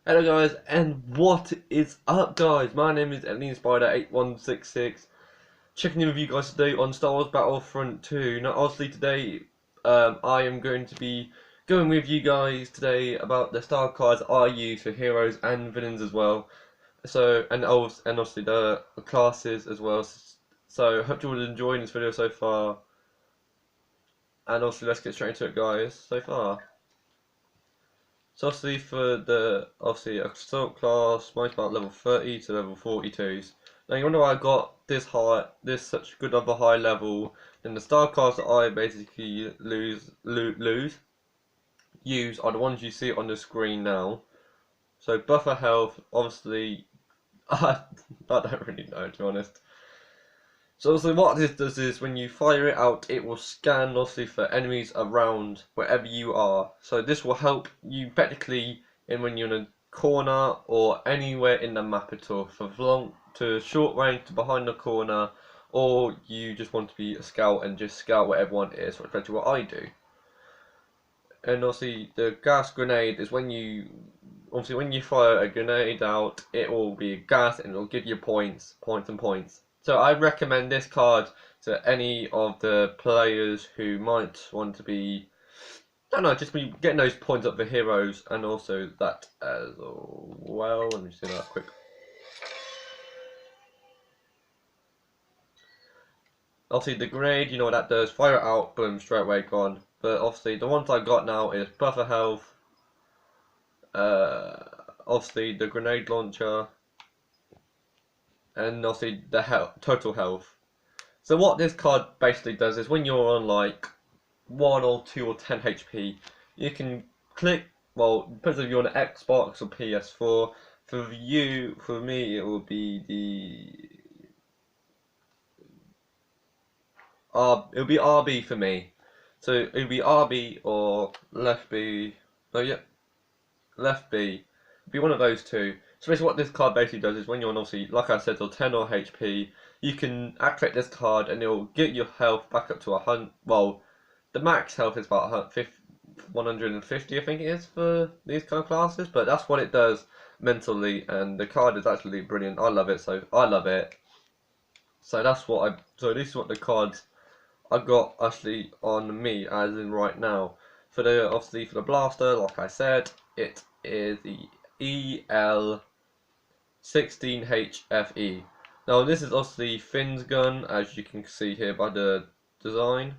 Hello guys, and what is up guys? My name is Alien Spider 8166. Checking in with you guys today on Star Wars Battlefront 2. Now obviously today I am going to be going with you guys today about the star cards I use for heroes and villains as well. So and obviously the classes as well. So hope you all enjoying this video so far. And also let's get straight into it guys so far. So obviously for the assault class, mine's about level 30 to level 42s. Now you wonder why I got this such good of a high level. Then the star cards that I basically use are the ones you see on the screen now. So buffer health, obviously, I don't really know to be honest. So obviously what this does is when you fire it out, it will scan obviously for enemies around wherever you are. So this will help you practically in when you're in a corner or anywhere in the map at all, for long to short range to behind the corner, or you just want to be a scout and just scout where everyone is, which is actually what I do. And obviously the gas grenade is when you fire a grenade out, it will be gas and it will give you points. So I recommend this card to any of the players who might want to be, I don't know, just be getting those points up for heroes, and also that as well. Let me just do that quick. Obviously the grenade, you know what that does, fire it out, boom, straight away gone. But obviously the ones I got now is buffer health, obviously the grenade launcher, and obviously the total health. So what this card basically does is when you're on like 1 or 2 or 10 HP, you can click, well, depends if you're on Xbox or PS4. For me, it will be it'll be RB for me. So it'll be RB or left B. Oh yeah, left B. It'll be one of those two. So basically what this card basically does is when you're on, obviously, like I said, or 10 or HP, you can activate this card and it'll get your health back up to 100. Well, the max health is about 150, I think it is, for these kind of classes, but that's what it does mentally, and the card is actually brilliant. I love it, so I love it. So this is what the cards I got actually on me, as in right now. For the blaster, like I said, it is the EL16HFE. Now this is obviously Finn's gun, as you can see here by the design.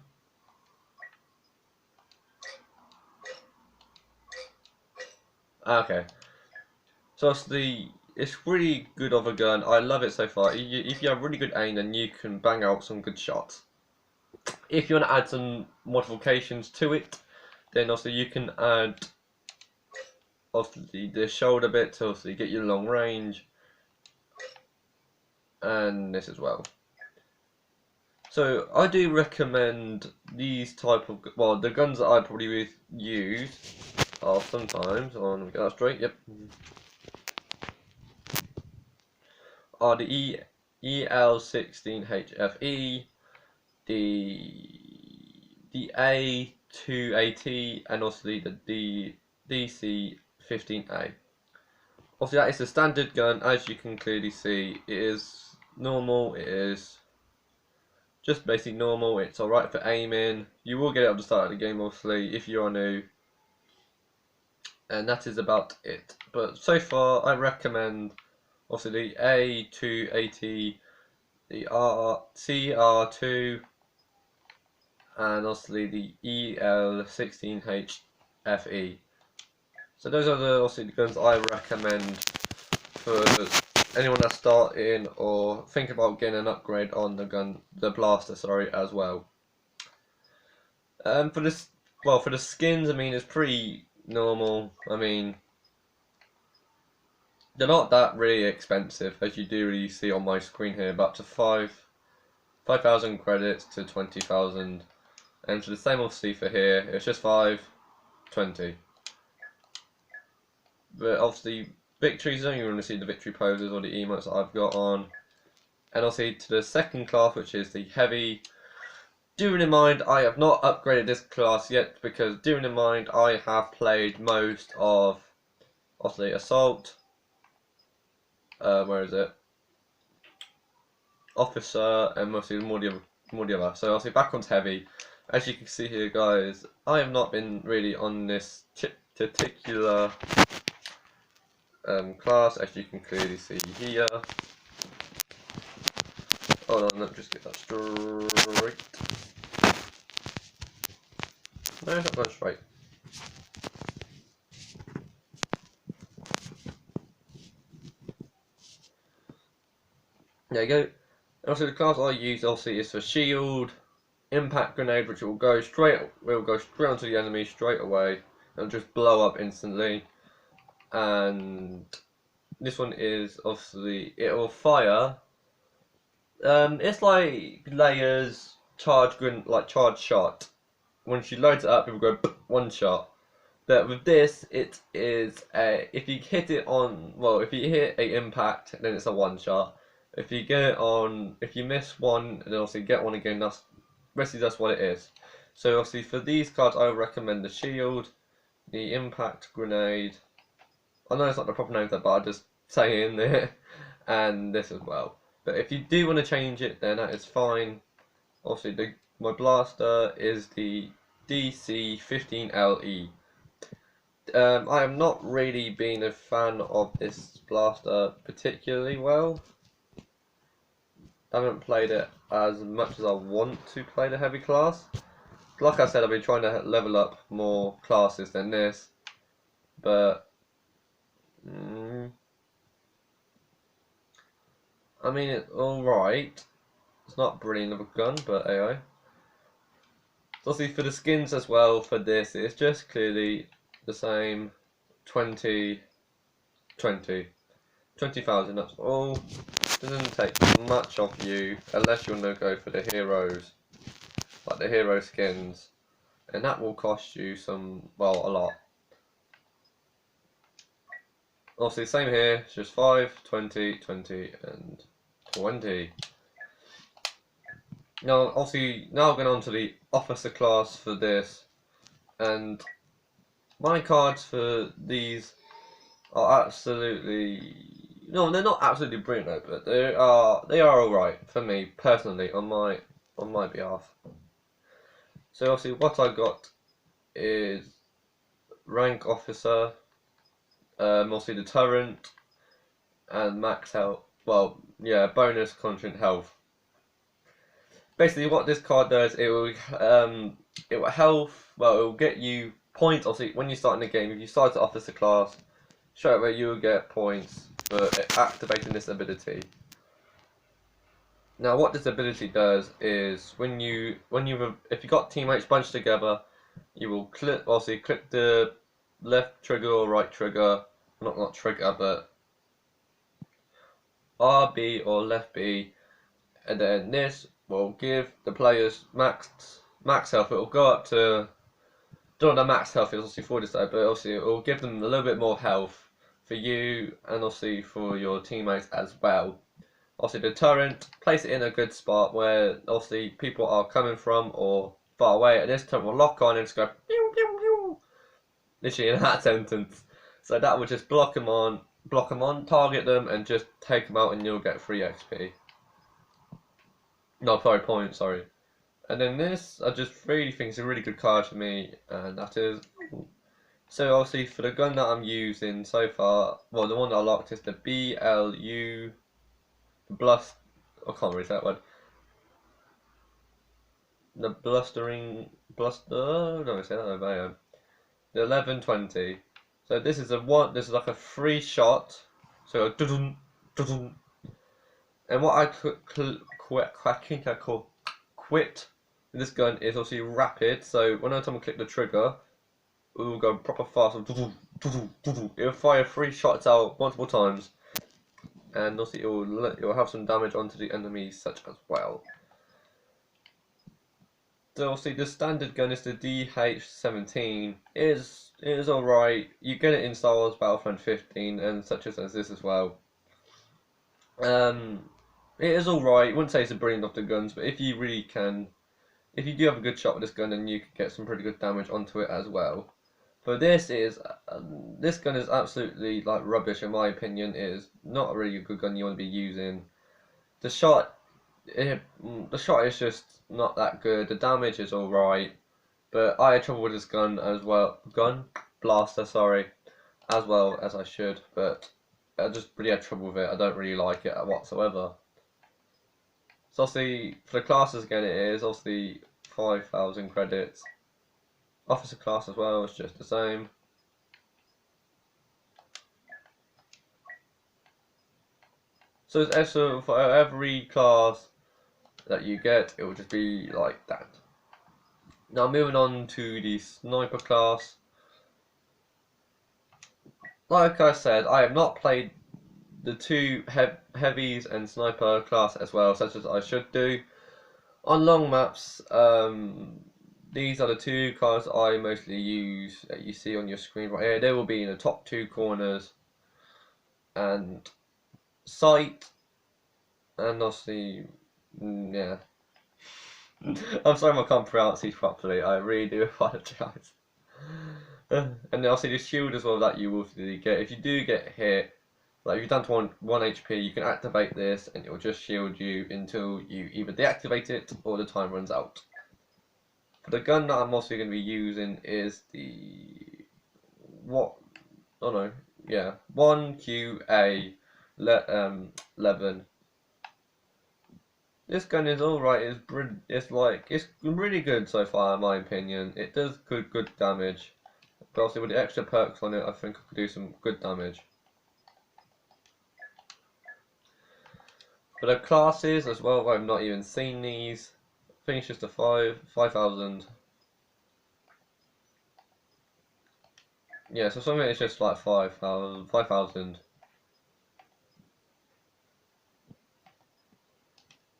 Okay, so it's really good of a gun. I love it so far. If you have really good aim, then you can bang out some good shots. If you want to add some modifications to it, then also you can add obviously the shoulder bit to obviously get you long range, and this as well. So I do recommend these type of, well, the guns that I probably use are sometimes, let me get that straight, yep, are the EL16HFE, the A2AT, and also the DC15A. Obviously that is the standard gun, as you can clearly see. It is normal, it is just basically normal, it's alright for aiming. You will get it at the start of the game obviously if you are new. And that is about it. But so far I recommend obviously the A2AT, the CR2, and obviously the EL16HFE. So those are obviously the guns I recommend for anyone that's starting or think about getting an upgrade on the blaster, sorry, as well. For the skins, I mean, it's pretty normal. I mean, they're not that really expensive, as you do really see on my screen here, about to 5,000 credits to 20,000. And for the same obviously for here, it's just 520. But obviously victories, you want to see the victory poses or the emotes that I've got on. And obviously to the second class, which is the heavy. Doing in mind, I have not upgraded this class yet, because doing in mind, I have played most of obviously assault. Where is it? Officer, and mostly more the other. So obviously back onto heavy. As you can see here, guys, I have not been really on this particular class, as you can clearly see here. Hold on, let me just get that straight. No, it's not going straight. There you go. Also, the class I use obviously is for shield, impact grenade, which will go straight onto the enemy straight away and just blow up instantly. And this one is obviously, it will fire. It's like layers charge shot. When she loads it up, it will go one shot. But with this, it is if you hit it on, well, if you hit a impact, then it's a one shot. If you get it on, if you miss one, and then obviously get one again, that's what it is. So obviously for these cards, I would recommend the shield, the impact grenade. I know it's not the proper name, but I just say it in there, and this as well. But if you do want to change it, then that is fine. Obviously, my blaster is the DC-15LE. I have not really been a fan of this blaster particularly well. I haven't played it as much as I want to play the heavy class. Like I said, I've been trying to level up more classes than this, but I mean, it's alright. It's not brilliant of a gun, but AI. Obviously for the skins as well, for this, it's just clearly the same 20,000, that's all. Doesn't take much of you, unless you want to go for the heroes, like the hero skins, and that will cost you some, well, a lot. Obviously same here, it's just 5, 20, 20, and 20. Now, obviously, now going on to the officer class for this, and my cards for these are absolutely, no, they're not absolutely brilliant, but they are alright for me personally on my behalf. So obviously, what I got is rank officer, mostly deterrent, and max health. Well, yeah, bonus content health. Basically, what this card does, it will health. Well, it will get you points. Obviously, when you start in the game, if you start the officer class, straight away you will get points for activating this ability. Now, what this ability does is if you got teammates bunched together, you will click the left trigger or right trigger, not trigger, but RB or left B, and then this will give the players max health. It will go up to, don't know the max health is obviously for this side, but obviously it will give them a little bit more health for you and obviously for your teammates as well. Obviously deterrent, place it in a good spot where obviously people are coming from or far away, and this turret will lock on and just go pew pew pew, literally in that sentence. So that will just block them on, target them, and just take them out, and you'll get free XP. No, sorry, points, sorry. And then this, I just really think is a really good card for me, and that is, so obviously for the gun that I'm using so far, well, the one that I locked is the BLU, I can't read that word. The bluster, no, say that over. The 1120. So this is like a free shot. So and what I think I call quit in this gun is obviously rapid. So when I click the trigger, it will go proper fast. It will fire 3 shots out multiple times, and obviously it will have some damage onto the enemies such as well. So obviously the standard gun is the DH-17. It is alright. You get it in Star Wars Battlefront 15 and such as this as well. It is alright. I wouldn't say it's a brilliant of the guns, but if you do have a good shot with this gun, then you can get some pretty good damage onto it as well. For this, it is this gun is absolutely like rubbish in my opinion. It is not really a good gun you want to be using. The shot, the shot is just not that good. The damage is alright, but I had trouble with this gun as well. Blaster, sorry, as well as I should, but I just really had trouble with it. I don't really like it whatsoever. So obviously, for the classes again, it is obviously 5,000 credits. Officer class as well, it's just the same. So it's for every class that you get, it will just be like that. Now moving on to the sniper class. Like I said, I have not played the two heavies and sniper class as well, such as I should do. On long maps, these are the two cards I mostly use that you see on your screen right here. They will be in the top two corners, and sight, and obviously, yeah. I'm sorry I can't pronounce these properly. I really do apologise. And then obviously the shield as well that you will get. If you do get hit, like if you're down to one HP, you can activate this and it will just shield you until you either deactivate it or the time runs out. For the gun that I'm also going to be using is the 1QA 11. This gun is alright. It's really good so far in my opinion. It does good damage. But obviously with the extra perks on it, I think I could do some good damage. For the classes as well, I've not even seen these. I think it's just a 5,000. Yeah, so some of it is just like 5,000.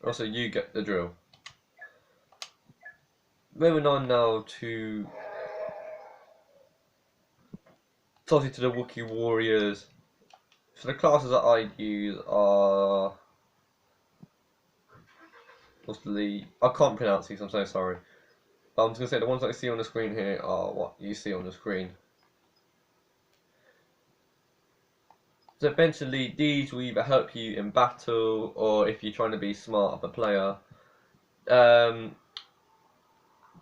Also, you get the drill. Moving on now to the Wookiee Warriors. So the classes that I use are mostly, I can't pronounce these, I'm so sorry. But I'm just going to say the ones that I see on the screen here are what you see on the screen. So eventually these will either help you in battle or if you're trying to be smart of a player.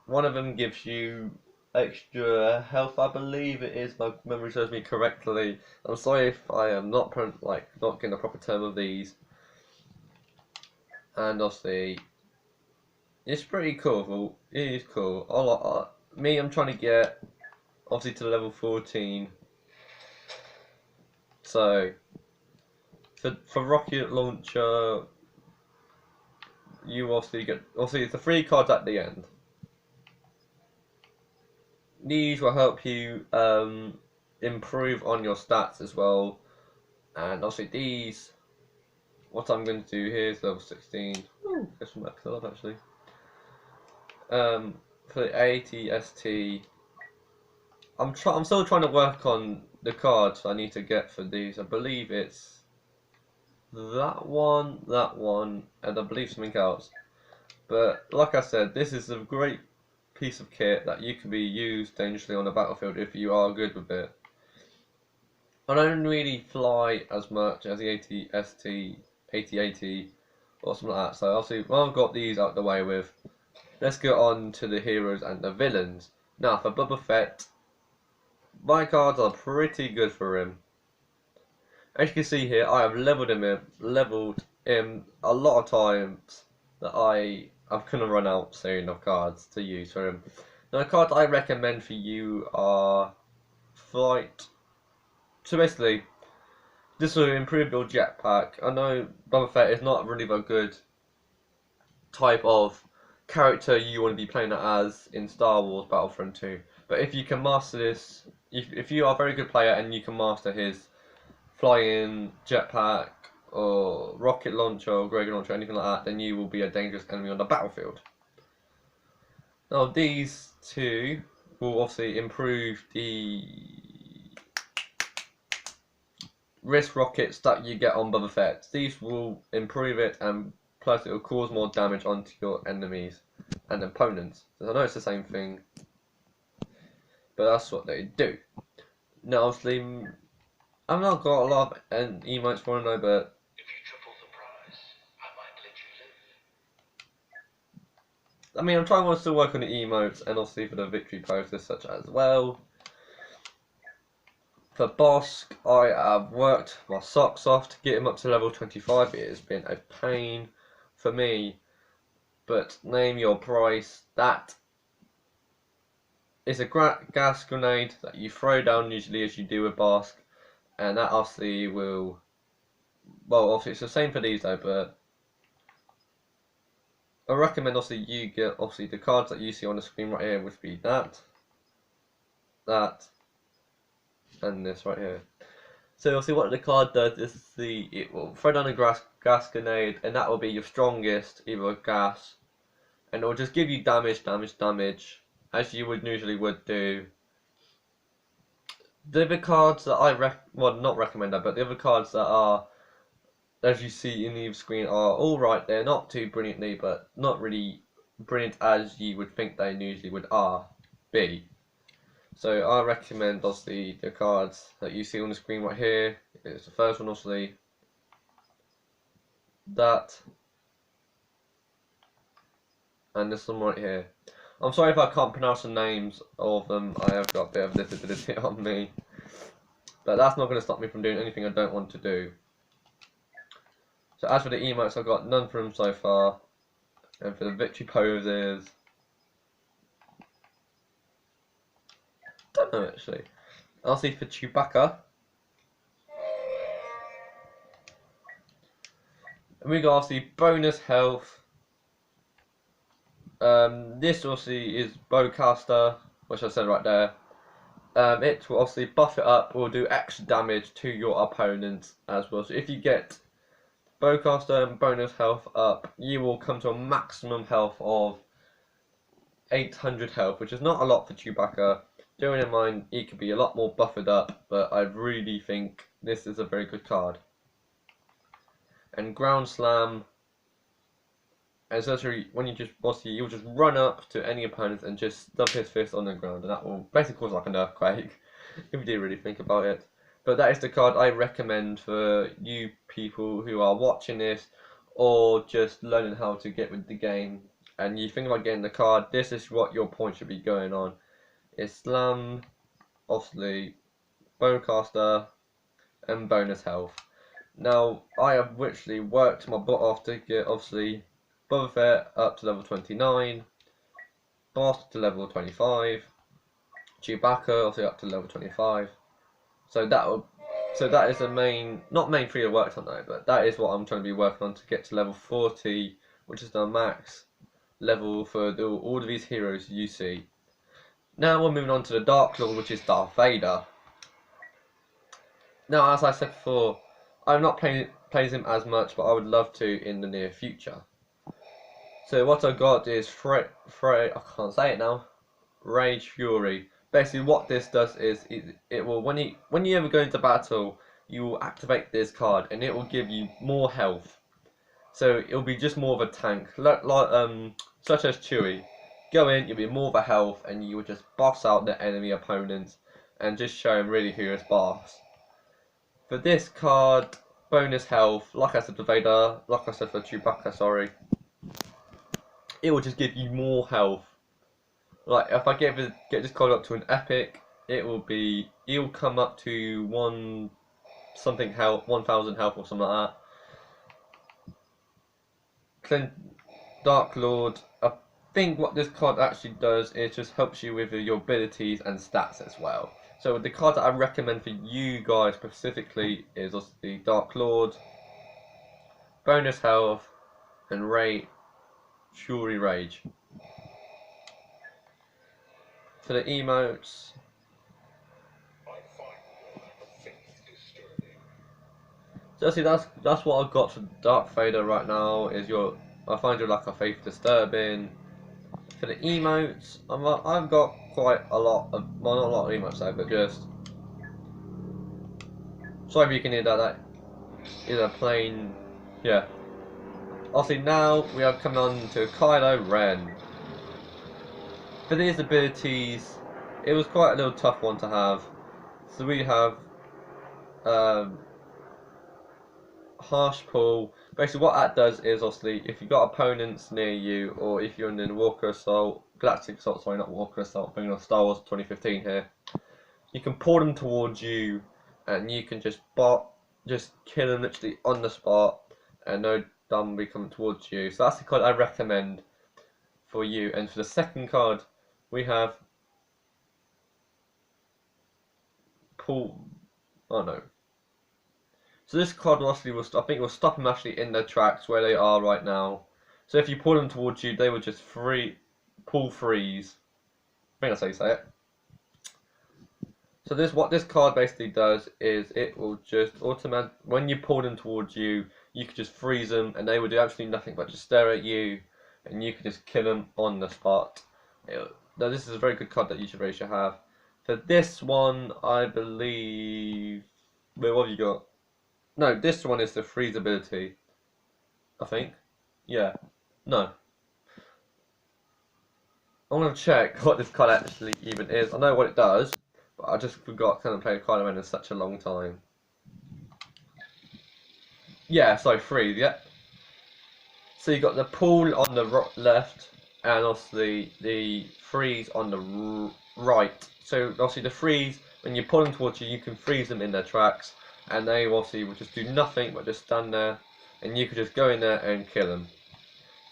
One of them gives you extra health, I believe it is, my memory serves me correctly. I'm sorry if I am not getting the proper term of these. And obviously, it's pretty cool. It is cool. I'm trying to get obviously to level 14. So for rocket launcher, you obviously it's the 3 cards at the end. These will help you improve on your stats as well, and obviously these. What I'm going to do here is level 16. Ooh, get some max up actually. For the ATST, I'm still trying to work on the cards I need to get for these. I believe it's that one, and I believe something else. But like I said, this is a great piece of kit that you can be used dangerously on the battlefield if you are good with it. I don't really fly as much as the ATST, AT-AT, or something like that. So obviously, when I've got these out the way with, let's get on to the heroes and the villains. Now for Boba Fett, my cards are pretty good for him. As you can see here, I have leveled him a lot of times that I'm gonna run out soon of cards to use for him. Now the cards I recommend for you are Flight. So basically, this will improve your jetpack. I know Boba Fett is not really a good type of character you want to be playing as in Star Wars Battlefront 2. But if you can master this, if you are a very good player and you can master his flying jetpack or rocket launcher or grenade launcher, anything like that, then you will be a dangerous enemy on the battlefield. Now these two will obviously improve the wrist rockets that you get on Boba Fett. These will improve it, and plus it will cause more damage onto your enemies and opponents. So I know it's the same thing, but that's what they do. Now, obviously, I've not got a lot of emotes for it, but if you triple the price, I might let you live. I mean, I'm trying to still work on the emotes and obviously for the victory poses such as well. For Bosk, I have worked my socks off to get him up to level 25. It has been a pain for me, but name your price. That is a gas grenade that you throw down usually as you do with Bosk, and that obviously will, well, obviously it's the same for these though, but I recommend obviously you get obviously the cards that you see on the screen right here would be that, and this right here. So obviously what the card does is it will throw down a gas grenade, and that will be your strongest, either gas, and it will just give you damage, as you would usually would do. The other cards that well, not recommend that, but the other cards that are, as you see in the screen, are alright. They're not too brilliantly, but not really brilliant as you would think they usually would be. So I recommend obviously the cards that you see on the screen right here. It's the first one obviously, that, and this one right here. I'm sorry if I can't pronounce the names of them, I have got a bit of disability on me. But that's not going to stop me from doing anything I don't want to do. So as for the emotes, I've got none for them so far. And for the victory poses, don't know actually. I'll see for Chewbacca. And we got obviously bonus health. This obviously is Bowcaster, which I said right there. It will obviously buff it up, will do extra damage to your opponent as well. So if you get Bowcaster and bonus health up, you will come to a maximum health of 800 health, which is not a lot for Chewbacca. Bearing in mind, he could be a lot more buffered up, but I really think this is a very good card. And Ground Slam, essentially, when you just you'll just run up to any opponent and just stomp his fist on the ground, and that will basically cause like an earthquake, if you do really think about it. But that is the card I recommend for you people who are watching this, or just learning how to get with the game, and you think about getting the card. This is what your point should be going on. It's Slam, obviously, Bowcaster, and bonus health. Now, I have literally worked my butt off to get, obviously, Boba Fett up to level 29, Bosk to level 25, Chewbacca obviously up to level 25. So that is the main, not main 3 I worked on though, but that is what I'm trying to be working on to get to level 40, which is the max level for all of these heroes you see. Now we're moving on to the Dark Lord, which is Darth Vader. Now, as I said before, I'm not playing him as much, but I would love to in the near future. So what I got is I can't say it now. Rage Fury. Basically, what this does is it will when you ever go into battle, you will activate this card, and it will give you more health. So it'll be just more of a tank, such as Chewie. Go in, you'll be more of a health, and you will just boss out the enemy opponents, and just show them really who is boss. For this card, bonus health, like I said for Vader, like I said for Chewbacca, sorry, it will just give you more health. Like if I get this card up to an epic, it'll come up to 1,000 health or something like that. Clint Dark Lord, I think what this card actually does is just helps you with your abilities and stats as well. So the card that I recommend for you guys specifically is also the Dark Lord, bonus health, and Fury Rage. For the emotes, so see that's what I've got for Darth Vader right now. I find your lack of faith disturbing. For the emotes, I've got quite a lot of, well, not a lot of emotes though, but just, sorry if you can hear that is a plane, yeah. Obviously now we are coming on to Kylo Ren. For these abilities, it was quite a little tough one to have. So we have um, Harsh Pull. Basically, what that does is obviously if you've got opponents near you, or if you're in the Walker Assault, Galactic Assault, sorry, not Walker Assault, bringing on Star Wars 2015 here, you can pull them towards you, and you can just kill them literally on the spot, and no dumb will be coming towards you. So that's the card I recommend for you. And for the second card, we have Pull. Oh no. So this card actually will, I think, will stop them actually in their tracks where they are right now. So if you pull them towards you, they will just pull freeze. I think that's how you say it. So what this card basically does is it will just when you pull them towards you, you can just freeze them, and they will do absolutely nothing but just stare at you, and you can just kill them on the spot. Now this is a very good card that you should have. For this one, I believe. Wait, what have you got? No, this one is the freeze ability. I think. Yeah. No. I'm gonna check what this card actually even is. I know what it does, but I just forgot because I haven't played Kylo Ren in such a long time. Yeah, so freeze, yeah. So you got the pull on the left, and obviously the freeze on the right. So obviously the freeze, when you pull them towards you, you can freeze them in their tracks, and they obviously will just do nothing but just stand there, and you could just go in there and kill them.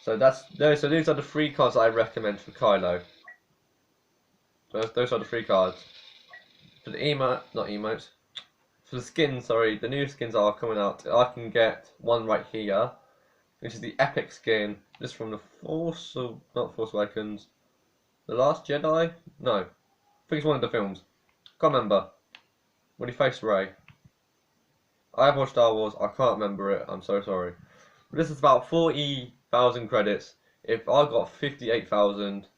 So so these are the 3 cards I recommend for Kylo. Those are the 3 cards. For the not emotes. For the skins, sorry, the new skins are coming out. I can get one right here, which is the epic skin. This is from the not Force Awakens. The Last Jedi? No. I think it's one of the films. Can't remember. When he faced Rey. I have watched Star Wars, I can't remember it, I'm so sorry. But this is about 40,000 credits. If I got 58,000,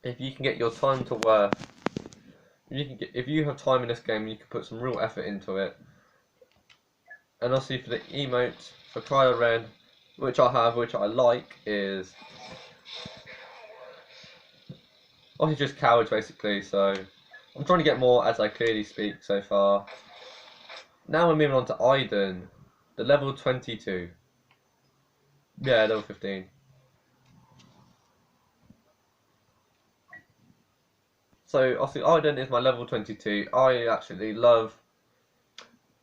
if you can get your time to worth, if you have time in this game, you can put some real effort into it. And obviously for the emote, for Kylo Ren, which I have, which I like, is obviously just cowards basically, so I'm trying to get more as I clearly speak so far. Now we're moving on to Iden, the level 22. Yeah, level 15. So obviously Iden is my level 22. I actually love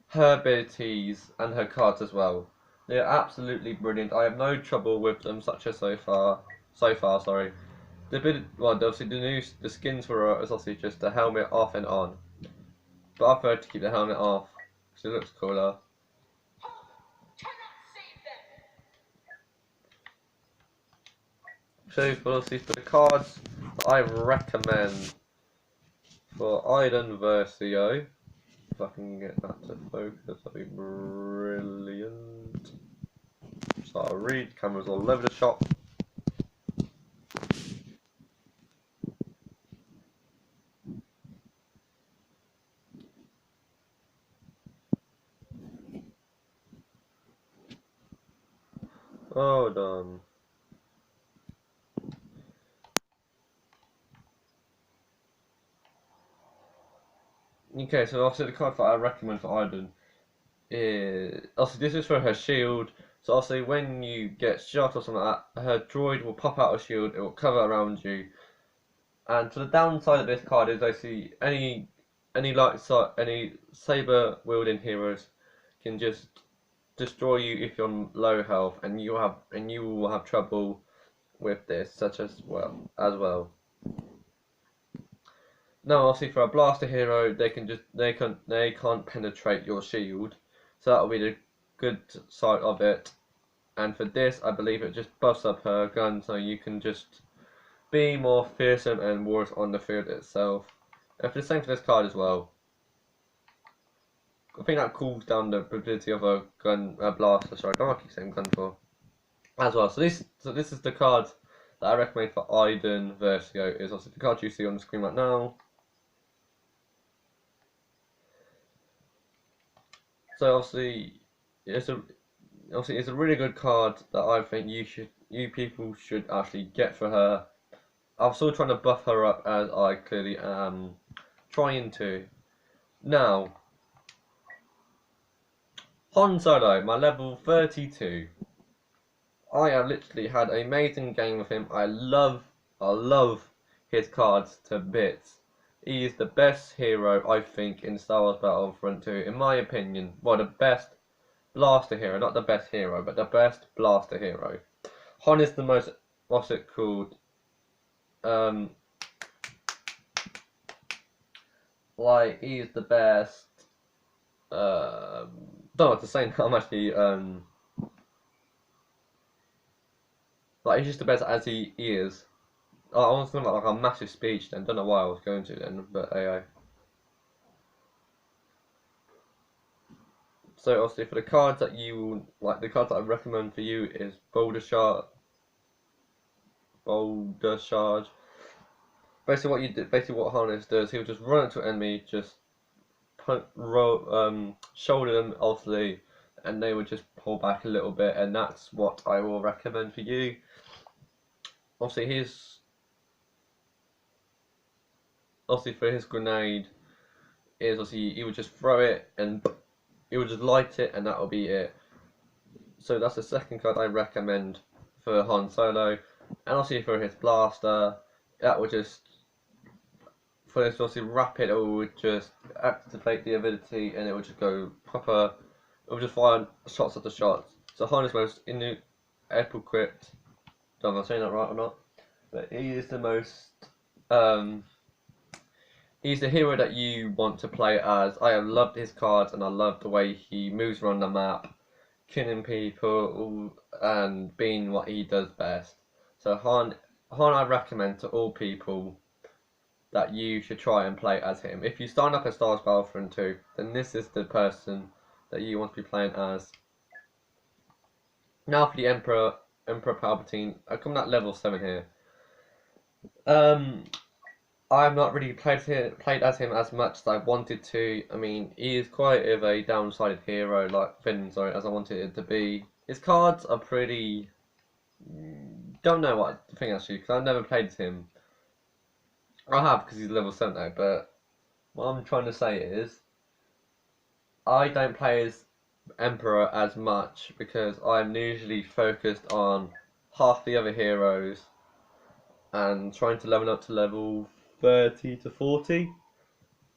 her abilities and her cards as well. They're absolutely brilliant. I have no trouble with them, such as so far, sorry. Obviously the skins for her is obviously just the helmet off and on. But I prefer to keep the helmet off because it looks cooler. So for the cards that I recommend for Iden Versio, if I can get that to focus, that'd be brilliant. So I'll read, cameras all over the shop. Hold on. Okay, so obviously the card that I recommend for Iden is obviously this is for her shield. So obviously when you get shot or something like that, her droid will pop out a shield, it will cover around you. And to the downside of this card is basically any saber wielding heroes can just destroy you if you're on low health, and you will have trouble with this, such as well. Now, obviously, for a blaster hero, they can't penetrate your shield, so that will be the good side of it. And for this, I believe it just buffs up her gun, so you can just be more fearsome and worse on the field itself. And for the same for this card as well. I think that cools down the ability of a blaster. Sorry, I don't want to keep saying gun for as well. So this is the card that I recommend for Iden Versio. Is also the card you see on the screen right now. So obviously it's a really good card that I think you people should actually get for her. I'm still trying to buff her up as I clearly am trying to. Now, Han Solo, my level 32. I have literally had an amazing game with him. I love his cards to bits. He is the best hero, I think, in Star Wars Battlefront 2, in my opinion. Well, the best blaster hero, not the best hero, but the best blaster hero. Han is the most, what's it called? Like, he's the best. Don't know what to say now. I'm actually like, he's just the best as he is. I was going to make like a massive speech then. Don't know why I was going to then, but AI. So obviously for the cards that you like, the cards that I recommend for you is Boulder Charge. Basically what Harness does, he'll just run into an enemy, just shoulder them obviously, and they would just pull back a little bit, and that's what I will recommend for you. Obviously for his grenade is obviously he would just throw it and he would just light it and that will be it. So that's the second card I recommend for Han Solo. And obviously for his blaster, that would just, for this obviously rapid, it would just activate the ability and it would just go proper, it would just fire shots after shots. So Han is most equipped, don't know if I'm saying that right or not, but he is the most, he's the hero that you want to play as. I have loved his cards and I love the way he moves around the map, killing people and being what he does best. So Han I recommend to all people that you should try and play as him. If you sign up at Star Wars Battlefront 2, then this is the person that you want to be playing as. Now for the Emperor Palpatine, I come at level 7 here. I've not really played as him as much as I wanted to. I mean, he is quite of a downsided hero, like Finn, sorry, as I wanted it to be. His cards are pretty. Don't know what I think actually, because I've never played him. I have because he's level 7 now, but what I'm trying to say is, I don't play as Emperor as much because I'm usually focused on half the other heroes and trying to level up to level 30 to 40.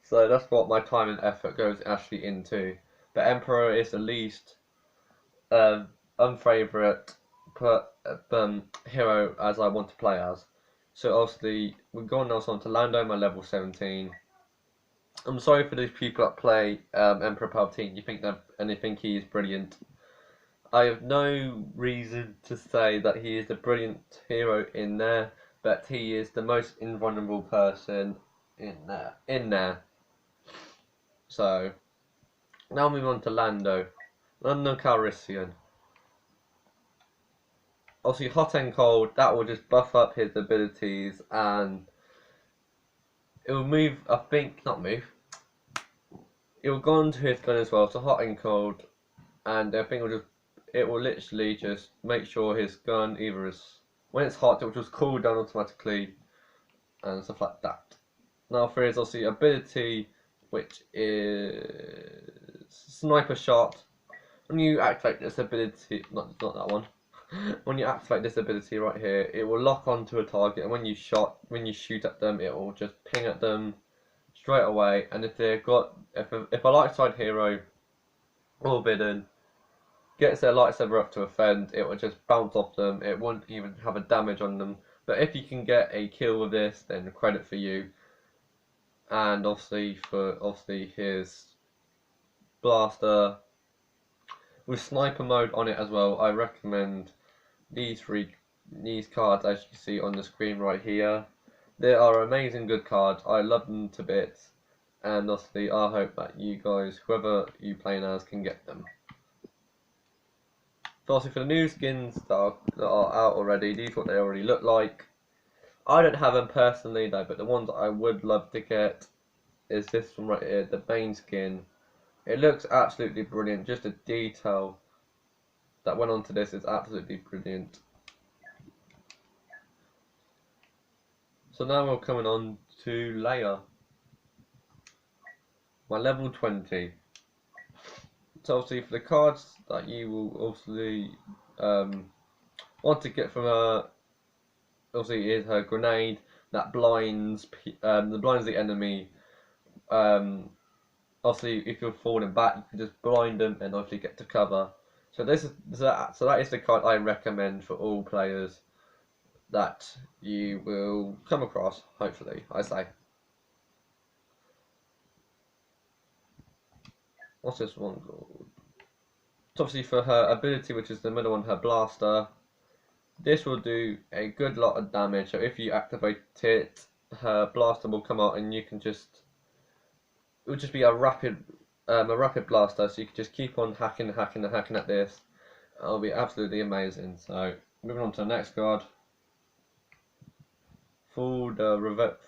So that's what my time and effort goes actually into. But Emperor is the least unfavourite hero as I want to play as. So obviously we're going now on to Lando, my level 17. I'm sorry for those people that play Emperor Palpatine. You think that and they think he is brilliant. I have no reason to say that he is a brilliant hero in there, but he is the most invulnerable person in there. So now move on to Lando Calrissian. Obviously, hot and cold. That will just buff up his abilities, and it will move. I think not move. It will go into his gun as well. So hot and cold, and I think it will literally just make sure his gun either is when it's hot, it will just cool down automatically, and stuff like that. Now for his obviously ability, which is sniper shot. When you activate this ability, not that one. When you activate this ability right here, it will lock onto a target, and when you shoot at them, it will just ping at them straight away. And if a light side hero or villain gets their lightsaber up to offend, it will just bounce off them. It won't even have a damage on them. But if you can get a kill with this, then credit for you. And obviously his blaster with sniper mode on it as well. I recommend these cards as you see on the screen right here. They are amazing good cards. I love them to bits, and obviously I hope that you guys, whoever you playing as, can get them. So obviously for the new skins that are out already, these are what they already look like. I don't have them personally though, but the ones I would love to get is this one right here, the Bane skin. It looks absolutely brilliant. Just the detail that went onto this is absolutely brilliant. So now we're coming on to Leia. my level 20. So obviously for the cards that you will obviously want to get from her, obviously is her grenade that blinds the enemy. Obviously if you're falling back, you can just blind them and obviously get to cover. So that is the card I recommend for all players that you will come across. Hopefully, I say. What's this one called? It's obviously for her ability, which is the middle one, her blaster. This will do a good lot of damage. So if you activate it, her blaster will come out, and you can just it will just be a rapid blaster. So you can just keep on hacking at this. It'll be absolutely amazing. So moving on to the next card. For the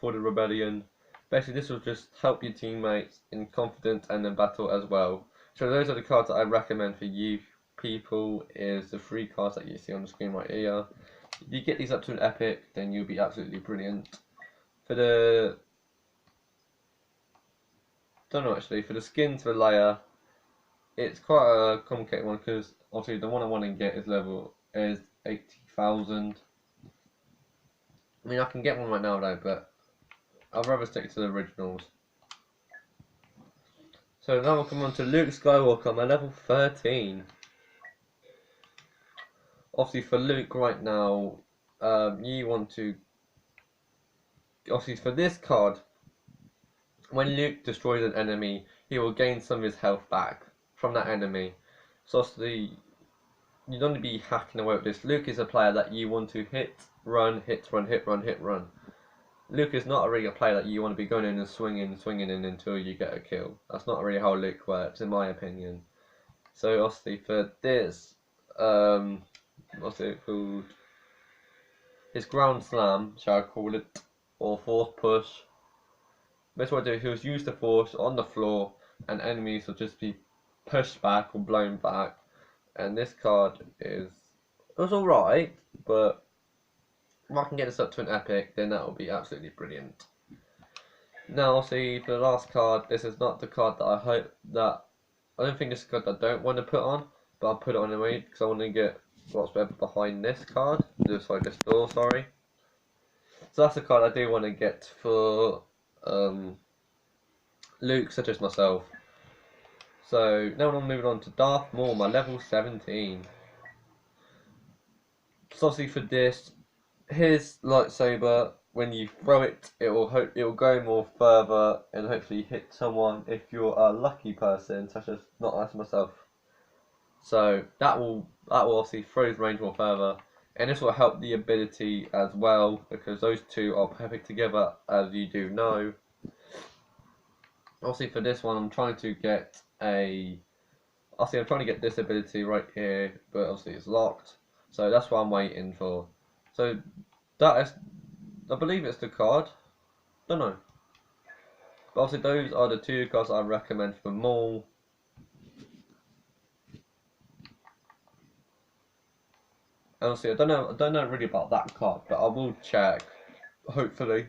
rebellion. Basically, this will just help your teammates in confidence and in battle as well. So those are the cards that I recommend for you people. Is the 3 cards that you see on the screen right here. If you get these up to an epic, then you'll be absolutely brilliant. For the for the skins for Leia, it's quite a complicated one because obviously the one I want to get is 80,000. I mean, I can get one right now though, but I'd rather stick to the originals. So now we'll come on to Luke Skywalker. I'm at level 13. Obviously for Luke right now, you want to... Obviously for this card, when Luke destroys an enemy, he will gain some of his health back from that enemy. So obviously, you don't want to be hacking away with this. Luke is a player that you want to hit, run, hit, run, hit, run, hit, run. Luke is not really a player that you want to be going in and swinging in until you get a kill. That's not really how Luke works, in my opinion. So obviously for this, what's it called? His ground slam, shall I call it, or force push. Best way to do, he'll use the force on the floor, and enemies will just be pushed back or blown back. And this card it was alright, but if I can get this up to an epic, then that will be absolutely brilliant. Now, see, for the last card, this is not the card that I don't think this is the card I don't want to put on, but I'll put it on anyway, because I want to get what's behind this card, just like this door, sorry. So that's the card I do want to get for Luke, such as myself. So now I'm moving on to Darth Maul, my level 17. So obviously for this, his lightsaber, when you throw it, it will go more further and hopefully hit someone if you're a lucky person, such as not as myself. So that will obviously throw his range more further, and this will help the ability as well because those two are perfect together, as you do know. Obviously for this one, I'm trying to get this ability right here, but obviously it's locked. So that's what I'm waiting for. So that is, I believe it's the card. Don't know. But obviously those are the 2 cards I recommend for Maul. And obviously I don't know really about that card, but I will check. Hopefully.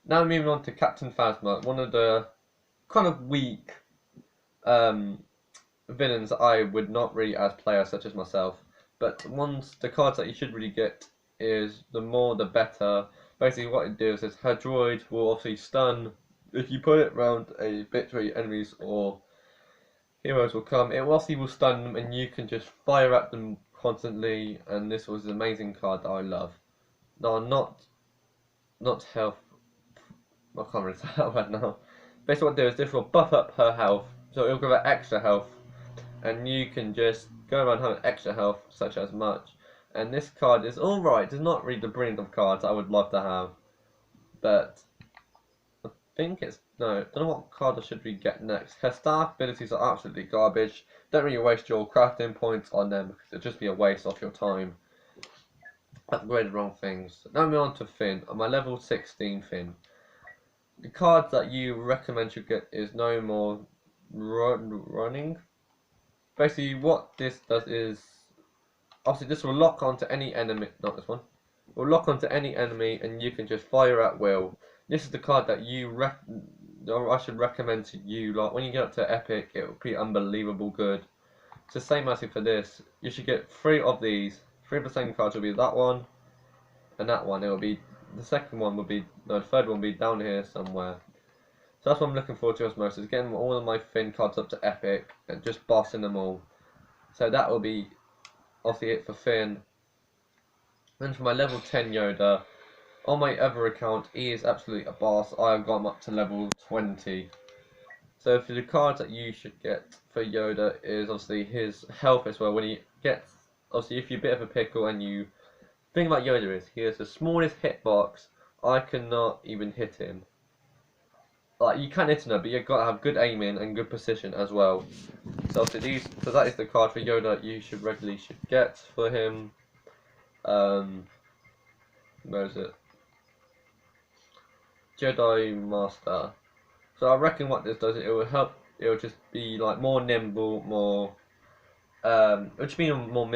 Now moving on to Captain Phasma, one of the kind of weak villains that I would not really as players such as myself. But the cards that you should really get is the more the better. Basically what it does is her droid will obviously stun. If you put it around a bit where your enemies or heroes will come, it obviously will stun them and you can just fire at them constantly, and this was an amazing card that I love. No, not health. I can't really say that right now. Basically what it does is this will buff up her health, so it'll give her extra health. And you can just go around having extra health, such as much. And this card is alright, it's not really the brilliant of cards I would love to have. But I think I don't know what card I should be getting next. Her staff abilities are absolutely garbage. Don't really waste your crafting points on them because it'd just be a waste of your time. Upgraded wrong things. Now moving on to Finn. On my level 16 Finn. The card that you recommend should get is no more running. Basically what this does is, obviously this will lock onto any enemy, not this one, will lock onto any enemy and you can just fire at will. This is the card that you I should recommend to you, like when you get up to epic, it will be unbelievable good. It's the same as for this. You should get 3 of these. 3 of the same cards will be that one and that one. It will be the second one will be no, the third one will be down here somewhere. So that's what I'm looking forward to as most, is getting all of my Finn cards up to epic and just bossing them all. So that will be obviously it for Finn. Then for my level 10 Yoda, on my other account, he is absolutely a boss. I have got him up to level 20. So for the cards that you should get for Yoda is obviously his health as well. When he gets, obviously if you're a bit of a pickle and you, the thing about Yoda is, he has the smallest hitbox. I cannot even hit him. Like, you can hit him, but you've got to have good aiming and good precision as well. So obviously so that is the card for Yoda you should regularly get for him. Where is it? Jedi Master. So I reckon what this does, it will help. It will just be like more nimble, more. It will just be more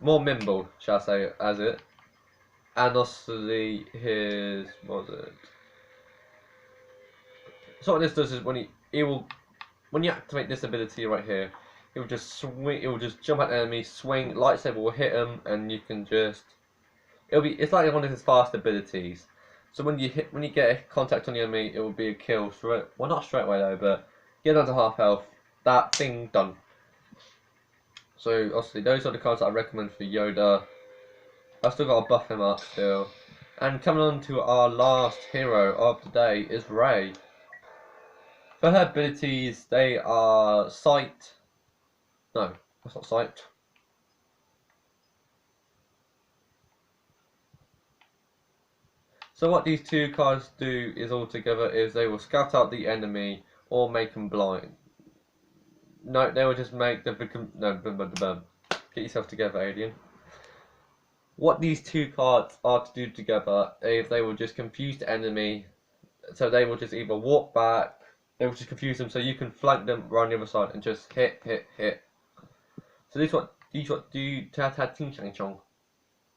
more nimble, shall I say, as it. And obviously his, what was it? So what this does is when when you activate this ability right here, it will just swing. It will just jump at the enemy, swing, lightsaber will hit him, and you can just. It's like one of his fast abilities. So when you get a contact on the enemy, it will be a kill straight. Well, not straight away though, but get down to half health. That thing done. So obviously those are the cards that I recommend for Yoda. I've still got to buff him up still. And coming on to our last hero of the day is Rey. For her abilities, they are Sight. No, that's not Sight. So what these 2 cards do is all together is they will scout out the enemy or make them blind. No, they will just make them become get yourself together, alien. What these 2 cards are to do together is they will just confuse the enemy, so they will just either walk back, they will just confuse them, so you can flank them around the other side and just hit. So this what do ta ta ting chang chong,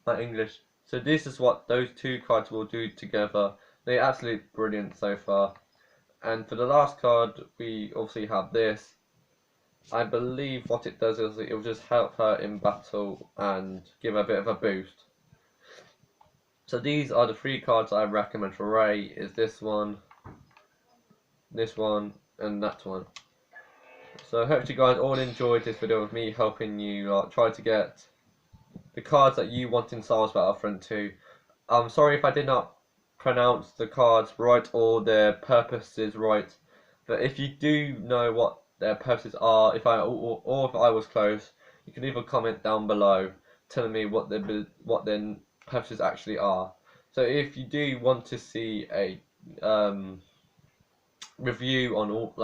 like English. So this is what those 2 cards will do together. They're absolutely brilliant so far. And for the last card, we obviously have this. I believe what it does is it will just help her in battle and give her a bit of a boost. So these are the 3 cards I recommend for Rey. Is this one, and that one. So I hope you guys all enjoyed this video of me helping you try to get the cards that you want in Star Wars Battlefront 2. I'm sorry if I did not pronounce the cards right or their purposes right, but if you do know what their purposes are, if I was close, you can leave a comment down below telling me what their purposes actually are. So if you do want to see a review on all,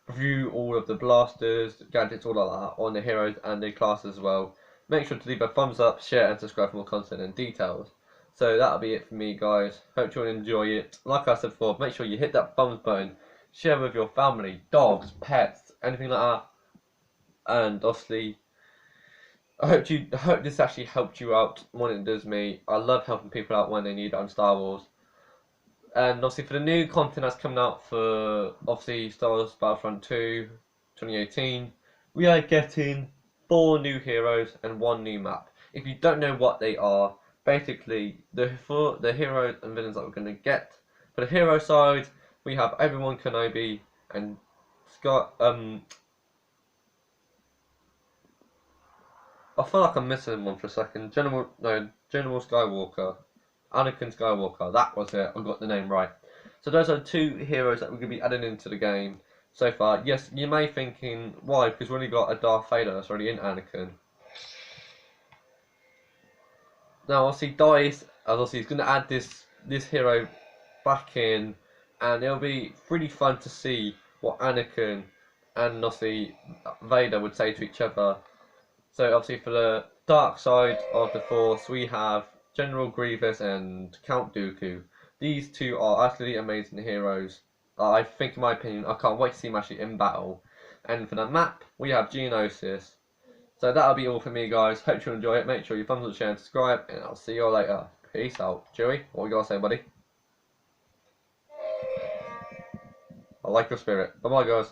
review all of the blasters, gadgets, all like that, on the heroes and the classes as well, make sure to leave a thumbs up, share and subscribe for more content and details. So that'll be it for me, guys. Hope you all enjoy it. Like I said before, make sure you hit that thumbs button, share with your family, dogs, pets, anything like that. And obviously, I hope this actually helped you out more than it does me. I love helping people out when they need it on Star Wars. And obviously for the new content that's coming out for obviously Star Wars Battlefront 2 2018, we are getting 4 new heroes and 1 new map. If you don't know what they are, basically the heroes and villains that we're going to get. For the hero side, we have Obi-Wan Kenobi and Scott. I feel like I'm missing one for a second. General Skywalker. Anakin Skywalker, that was it, I got the name right. So those are 2 heroes that we're going to be adding into the game so far. Yes, you may be thinking, why? Because we only got a Darth Vader that's already in Anakin. Now obviously DICE, obviously he's going to add this hero back in, and it'll be really fun to see what Anakin and obviously Vader would say to each other. So obviously for the dark side of the Force, we have General Grievous and Count Dooku. These 2 are absolutely amazing heroes. I think, in my opinion, I can't wait to see them actually in battle. And for the map, we have Geonosis. So that'll be all for me, guys. Hope you enjoy it. Make sure you thumbs up, share, and subscribe, and I'll see you all later. Peace out. Joey, what you gotta say, buddy? I like your spirit. Bye bye, guys.